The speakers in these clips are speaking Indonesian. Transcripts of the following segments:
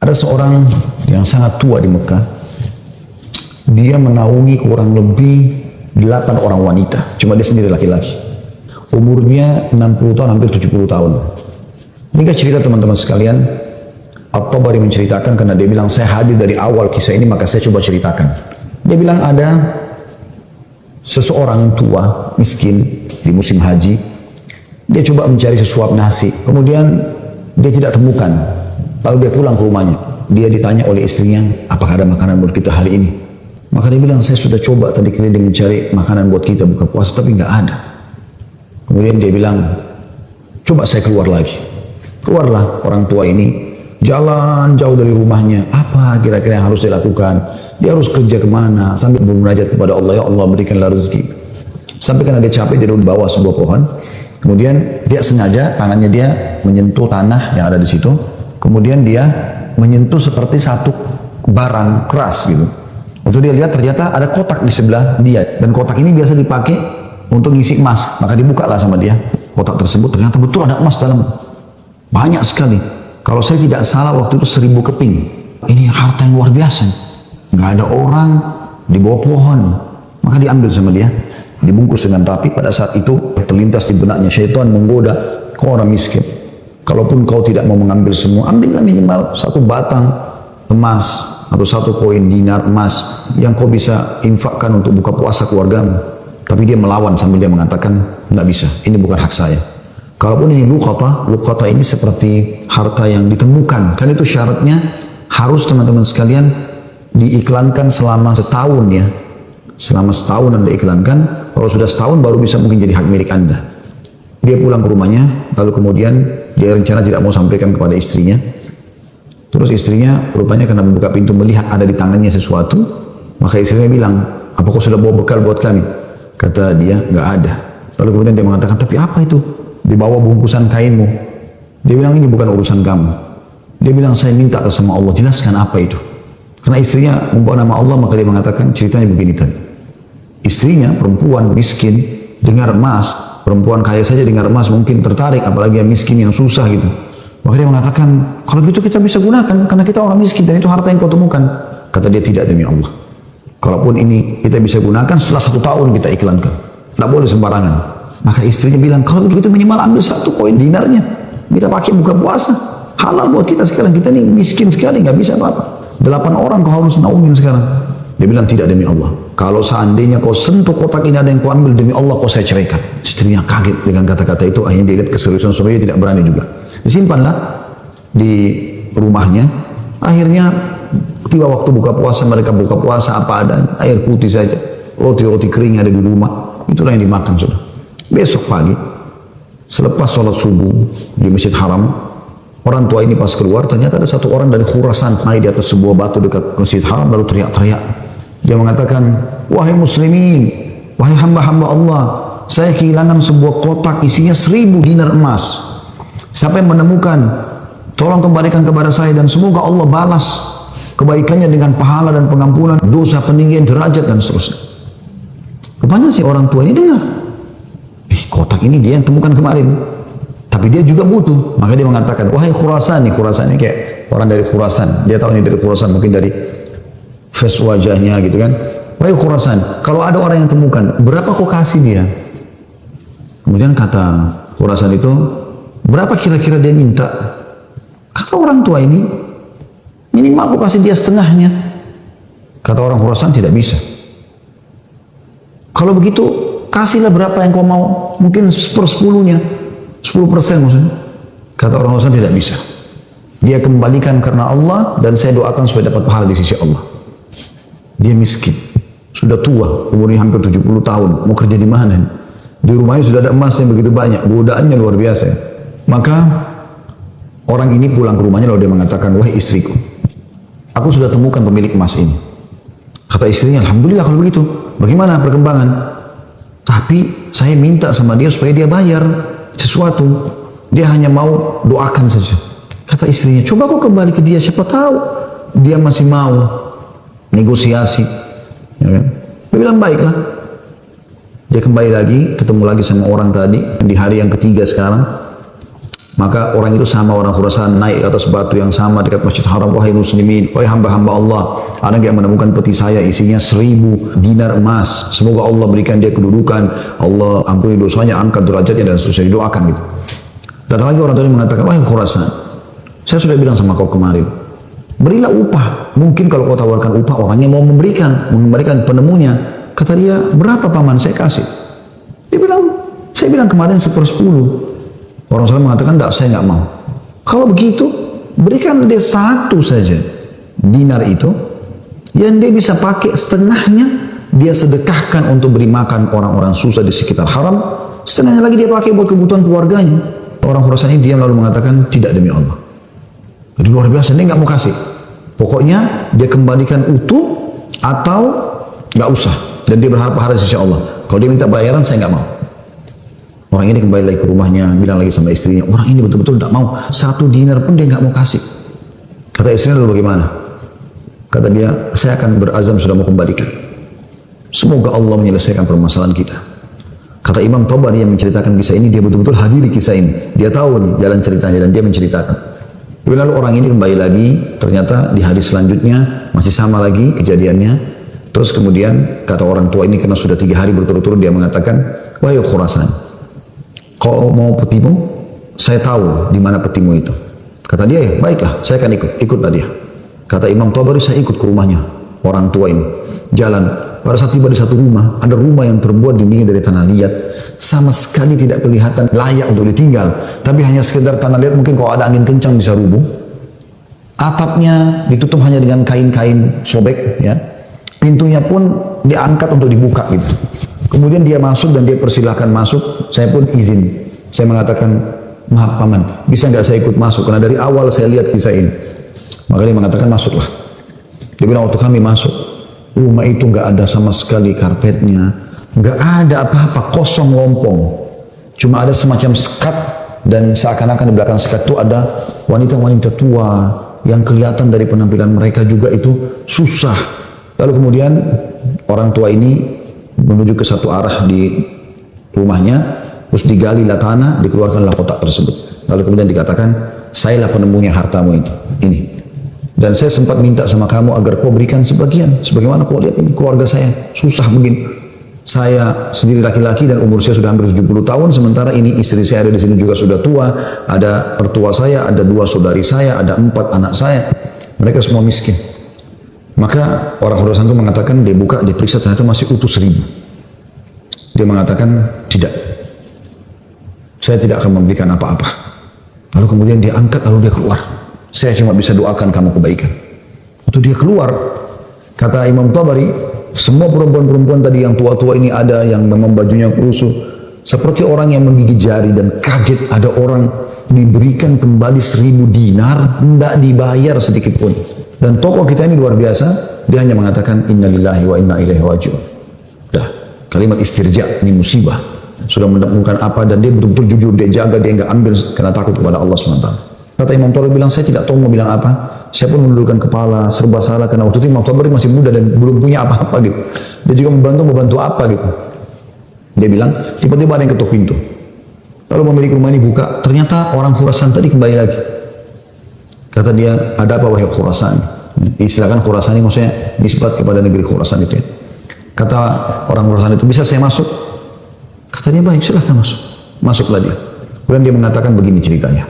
Ada seorang yang sangat tua di Mekah. Dia menaungi kurang lebih 8 orang wanita. Cuma dia sendiri laki-laki. Umurnya 60 tahun, hampir 70 tahun. Ini cerita teman-teman sekalian. At-Tabari menceritakan karena dia bilang, saya hadir dari awal kisah ini, maka saya coba ceritakan. Dia bilang ada seseorang yang tua, miskin, di musim haji. Dia coba mencari sesuap nasi. Kemudian dia tidak temukan. Lalu dia pulang ke rumahnya. Dia ditanya oleh istrinya, apakah ada makanan buat kita hari ini? Maka dia bilang, saya sudah coba tadi keliling mencari makanan buat kita buka puasa, tapi nggak ada. Kemudian dia bilang, coba saya keluar lagi. Keluarlah orang tua ini, jalan jauh dari rumahnya. Apa kira-kira yang harus dilakukan? Dia harus kerja kemana? Sambil bermunajat kepada Allah, ya Allah berikanlah rezeki. Sampai karena dia capek, dia duduk di bawah sebuah pohon. Kemudian dia sengaja tangannya dia menyentuh tanah yang ada di situ. Kemudian dia menyentuh seperti satu barang keras gitu. Waktu dia lihat ternyata ada kotak di sebelah dia. Dan kotak ini biasa dipakai untuk ngisi emas. Maka dibukalah sama dia. Kotak tersebut ternyata betul ada emas dalam. Banyak sekali. Kalau saya tidak salah waktu itu 1000 keping. Ini harta yang luar biasa. Nggak ada orang di bawah pohon. Maka diambil sama dia. Dibungkus dengan rapi. Pada saat itu terlintas di benaknya syaitan menggoda. Kau orang miskin. Kalaupun kau tidak mau mengambil semua, ambillah minimal 1 batang emas atau 1 koin dinar emas yang kau bisa infakkan untuk buka puasa keluargamu. Tapi dia melawan sambil dia mengatakan, nggak bisa, ini bukan hak saya. Kalaupun ini luqata ini seperti harta yang ditemukan. Kan itu syaratnya harus teman-teman sekalian diiklankan selama setahun ya. Selama setahun Anda iklankan, kalau sudah setahun baru bisa mungkin jadi hak milik Anda. Dia pulang ke rumahnya, lalu kemudian dia rencana tidak mau sampaikan kepada istrinya. Terus istrinya rupanya karena membuka pintu melihat ada di tangannya sesuatu, maka istrinya bilang, apa kau sudah bawa bekal buat kami? Kata dia, nggak ada. Lalu kemudian dia mengatakan, tapi apa itu? Di bawah bungkusan kainmu. Dia bilang, ini bukan urusan kamu. Dia bilang, saya minta sama Allah, jelaskan apa itu. Karena istrinya membawa nama Allah, maka dia mengatakan ceritanya begini tadi. Istrinya perempuan miskin dengar emas. Perempuan kaya saja dengar emas mungkin tertarik, apalagi yang miskin yang susah gitu. Maka dia mengatakan, kalau gitu kita bisa gunakan karena kita orang miskin dan itu harta yang kau temukan. Kata dia, tidak demi Allah. Kalaupun ini kita bisa gunakan setelah 1 tahun kita iklankan. Tidak boleh sembarangan. Maka istrinya bilang, kalau begitu minimal ambil 1 koin dinarnya. Kita pakai buka puasa. Halal buat kita sekarang. Kita ini miskin sekali, nggak bisa apa-apa. 8 orang kau harus naungin sekarang. Dia bilang, tidak demi Allah. Kalau seandainya kau sentuh kotak ini ada yang kau ambil, demi Allah kau saya ceraikan. Istrinya kaget dengan kata-kata itu. Akhirnya dia lihat keseriusan supaya dia tidak berani juga. Disimpanlah di rumahnya. Akhirnya tiba waktu buka puasa, mereka buka puasa apa ada, air putih saja. Roti-roti kering ada di rumah. Itulah yang dimakan sudah. Besok pagi, selepas sholat subuh di Masjid Haram, orang tua ini pas keluar, ternyata ada 1 orang dari Khurasan naik di atas sebuah batu dekat Masjid Haram lalu teriak-teriak. Dia mengatakan, wahai muslimin, wahai hamba-hamba Allah, saya kehilangan sebuah kotak isinya 1000 dinar emas. Siapa yang menemukan, tolong kembalikan kepada saya dan semoga Allah balas kebaikannya dengan pahala dan pengampunan dosa, peninggian derajat dan seterusnya. Rupanya si orang tua ini dengar, kotak ini dia yang temukan kemarin. Tapi dia juga butuh, maka dia mengatakan, wahai Khurasan, Khurasan ini kayak orang dari Khurasan. Dia tahu ini dari Khurasan, mungkin dari face wajahnya gitu kan. Wahai Khurasan, kalau ada orang yang temukan, berapa kau kasih dia? Kemudian kata Khurasan itu, berapa kira-kira dia minta? Kata orang tua ini, minimal kau kasih dia setengahnya. Kata orang Khurasan, tidak bisa. Kalau begitu, kasihlah berapa yang kau mau, mungkin 1/10-nya. 10% maksudnya. Kata orang Khurasan, tidak bisa. Dia kembalikan karena Allah dan saya doakan supaya dapat pahala di sisi Allah. Dia miskin, sudah tua, umurnya hampir 70 tahun, mau kerja di mana? Di rumahnya sudah ada emas yang begitu banyak, godaannya luar biasa. Maka orang ini pulang ke rumahnya lalu dia mengatakan, wahai istriku, aku sudah temukan pemilik emas ini. Kata istrinya, alhamdulillah kalau begitu. Bagaimana perkembangan? Tapi saya minta sama dia supaya dia bayar sesuatu. Dia hanya mau doakan saja. Kata istrinya, coba kau kembali ke dia, siapa tahu dia masih mau negosiasi. Ya kan? Dia bilang, baiklah. Dia kembali lagi, ketemu lagi sama orang tadi di hari yang ketiga sekarang. Maka orang itu sama orang Khurasan naik ke atas batu yang sama dekat Masjid Haram. Wahai muslimin, wahai hamba-hamba Allah, ada yang menemukan peti saya isinya 1000 dinar emas. Semoga Allah berikan dia kedudukan, Allah ampuni dosanya, angkat derajatnya dan seterusnya, didoakan gitu. Datang lagi orang tadi mengatakan, wahai Khurasan, saya sudah bilang sama kau kemarin, berilah upah. Mungkin kalau kau tawarkan upah, orangnya mau memberikan penemunya. Kata dia, berapa paman? Saya kasih. Dia bilang, saya bilang kemarin 1/10. Orang Saleh mengatakan, tidak, saya nggak mau. Kalau begitu, berikan dia 1 saja dinar itu, yang dia bisa pakai setengahnya, dia sedekahkan untuk beri makan orang-orang susah di sekitar haram, setengahnya lagi dia pakai buat kebutuhan keluarganya. Orang Khurasan ini diam lalu mengatakan, tidak demi Allah. Jadi luar biasa, dia nggak mau kasih. Pokoknya dia kembalikan utuh atau nggak usah. Dan dia berharap pahala di sisi Allah. Kalau dia minta bayaran, saya nggak mau. Orang ini kembali lagi ke rumahnya, bilang lagi sama istrinya, orang ini betul-betul tidak mau, 1 dinar pun dia nggak mau kasih. Kata istrinya, lalu bagaimana? Kata dia, saya akan berazam sudah mau kembalikan. Semoga Allah menyelesaikan permasalahan kita. Kata Imam Tabari yang menceritakan kisah ini, dia betul-betul hadir di kisah ini. Dia tahu nih jalan ceritanya dan dia menceritakan. Lalu orang ini kembali lagi, ternyata di hari selanjutnya masih sama lagi kejadiannya. Terus kemudian kata orang tua ini, karena sudah 3 hari berturut-turut, dia mengatakan, wahai Khurasan, kau mau petimu? Saya tahu di mana petimu itu. Kata dia, ya, baiklah, saya akan ikut. Ikutlah dia. Kata Imam Tabari, saya ikut ke rumahnya orang tua ini. Jalan. Pada saat tiba di satu rumah, ada rumah yang terbuat dindingnya dari tanah liat, sama sekali tidak kelihatan layak untuk ditinggal. Tapi hanya sekedar tanah liat, mungkin kalau ada angin kencang bisa rubuh. Atapnya ditutup hanya dengan kain-kain sobek, ya. Pintunya pun diangkat untuk dibuka gitu. Kemudian dia masuk dan dia persilahkan masuk. Saya pun izin. Saya mengatakan, maaf paman, bisa nggak saya ikut masuk? Karena dari awal saya lihat kisah ini. Maka dia mengatakan, masuklah. Dia bilang, waktu kami masuk, rumah itu nggak ada sama sekali karpetnya, nggak ada apa-apa, kosong lompong. Cuma ada semacam sekat, dan seakan-akan di belakang sekat itu ada wanita-wanita tua yang kelihatan dari penampilan mereka juga itu susah. Lalu kemudian orang tua ini menuju ke satu arah di rumahnya, terus digalilah tanah, dikeluarkanlah kotak tersebut. Lalu kemudian dikatakan, sayalah penemunya hartamu itu, ini. Dan saya sempat minta sama kamu agar kau berikan sebagian. Sebagaimana kau lihat ini keluarga saya susah begini. Saya sendiri laki-laki dan umur saya sudah hampir 70 tahun, sementara ini istri saya ada di sini juga sudah tua, ada mertua saya, ada 2 saudari saya, ada 4 anak saya. Mereka semua miskin. Maka orang Khurasan itu mengatakan, dia buka, dia periksa, ternyata masih utuh 1000. Dia mengatakan, tidak, saya tidak akan memberikan apa-apa. Lalu kemudian dia angkat, lalu dia keluar. Saya cuma bisa doakan kamu kebaikan. Waktu dia keluar, kata Imam Tabari, semua perempuan-perempuan tadi yang tua-tua ini ada, yang memang bajunya lusuh, seperti orang yang menggigit jari dan kaget ada orang diberikan kembali 1000 dinar, tidak dibayar sedikit pun. Dan tokoh kita ini luar biasa, dia hanya mengatakan innalillahi wa inna ilaihi raji'un. Dah, kalimat istirja, ini musibah. Sudah menemukan apa, dan dia betul-betul jujur, dia jaga, dia enggak ambil karena takut kepada Allah SWT. Kata Imam Tabari bilang, saya tidak tahu mau bilang apa. Saya pun menundukkan kepala, serba salah, karena waktu itu Imam Tabari masih muda dan belum punya apa-apa gitu. Dia juga membantu apa gitu. Dia bilang, tiba-tiba ada yang ketuk pintu. Lalu pemilik rumah ini buka, ternyata orang Khurasan tadi kembali lagi. Kata dia, ada apa wahai Khurasan? Istilahkan Khurasan ini maksudnya nisbat kepada negeri Khurasan itu ya. Kata orang Khurasan itu, bisa saya masuk? Kata dia, baik, silahkan masuk. Masuklah dia. Kemudian dia mengatakan begini ceritanya.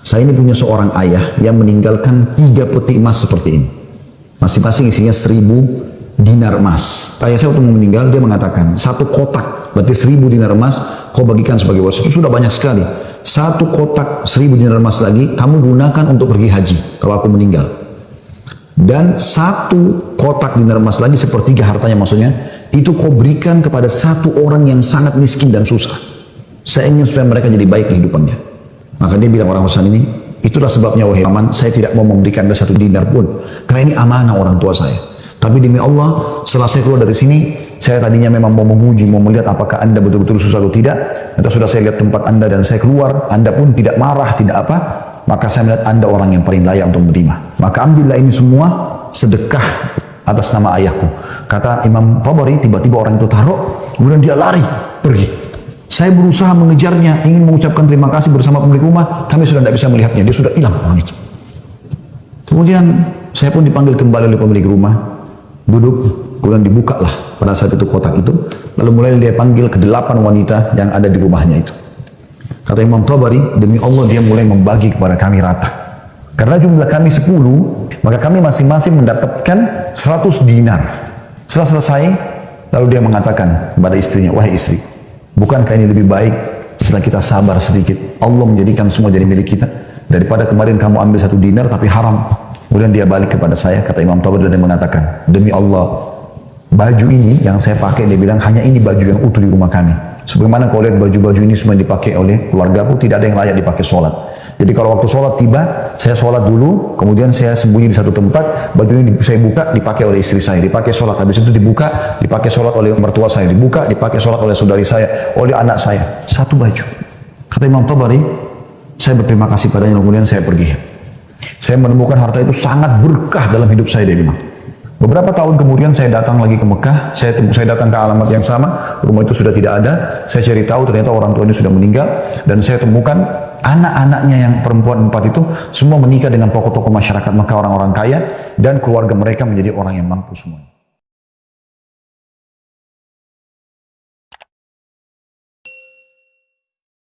Saya ini punya seorang ayah yang meninggalkan 3 peti emas seperti ini. Masing-masing isinya 1000 dinar emas. Ayah saya waktu meninggal, dia mengatakan, 1 kotak, berarti 1000 dinar emas, kau bagikan sebagai waris. Itu sudah banyak sekali. 1 kotak 1000 dinar emas lagi, kamu gunakan untuk pergi haji, kalau aku meninggal. Dan 1 kotak dinar emas lagi, sepertiga hartanya maksudnya, itu kau berikan kepada 1 orang yang sangat miskin dan susah. Saya ingin supaya mereka jadi baik kehidupannya. Maka dia bilang orang Khurasan ini, itulah sebabnya wahai paman, saya tidak mau memberikan Anda 1 dinar pun, karena ini amanah orang tua saya. Tapi demi Allah, setelah saya keluar dari sini, saya tadinya memang mau menguji, mau melihat apakah Anda betul-betul susah atau tidak. Nanti sudah saya lihat tempat Anda dan saya keluar, Anda pun tidak marah, tidak apa, maka saya melihat Anda orang yang paling layak untuk menerima. Maka ambillah ini semua sedekah atas nama ayahku. Kata Imam Tabari, tiba-tiba orang itu taruh, kemudian dia lari, pergi. Saya berusaha mengejarnya, ingin mengucapkan terima kasih bersama pemilik rumah, kami sudah tidak bisa melihatnya, dia sudah hilang orang itu. Kemudian saya pun dipanggil kembali oleh pemilik rumah, duduk, kemudian dibukalah pada saat itu kotak itu, lalu mulai dia panggil ke 8 wanita yang ada di rumahnya itu. Kata Imam Tabari, demi Allah dia mulai membagi kepada kami rata. Karena jumlah kami 10, maka kami masing-masing mendapatkan 100 dinar. Setelah selesai, lalu dia mengatakan kepada istrinya, wahai istri, bukankah ini lebih baik setelah kita sabar sedikit, Allah menjadikan semua jadi milik kita, daripada kemarin kamu ambil 1 dinar tapi haram. Kemudian dia balik kepada saya, kata Imam Tabari, dan dia mengatakan, demi Allah, baju ini yang saya pakai, dia bilang, hanya ini baju yang utuh di rumah kami. Sebagaimana kau lihat baju-baju ini semua dipakai oleh keluargaku, tidak ada yang layak dipakai sholat. Jadi kalau waktu sholat tiba, saya sholat dulu, kemudian saya sembunyi di satu tempat, baju ini saya buka, dipakai oleh istri saya, dipakai sholat. Habis itu dibuka, dipakai sholat oleh mertua saya, dibuka, dipakai sholat oleh saudari saya, oleh anak saya. 1 baju. Kata Imam Tabari, saya berterima kasih padanya, kemudian saya pergi. Saya menemukan harta itu sangat berkah dalam hidup saya, dia bilang. Beberapa tahun kemudian saya datang lagi ke Mekah, saya datang ke alamat yang sama, rumah itu sudah tidak ada, saya cari tahu ternyata orang tuanya sudah meninggal, dan saya temukan anak-anaknya yang perempuan 4 itu, semua menikah dengan tokoh-tokoh masyarakat Mekah, orang-orang kaya, dan keluarga mereka menjadi orang yang mampu semua.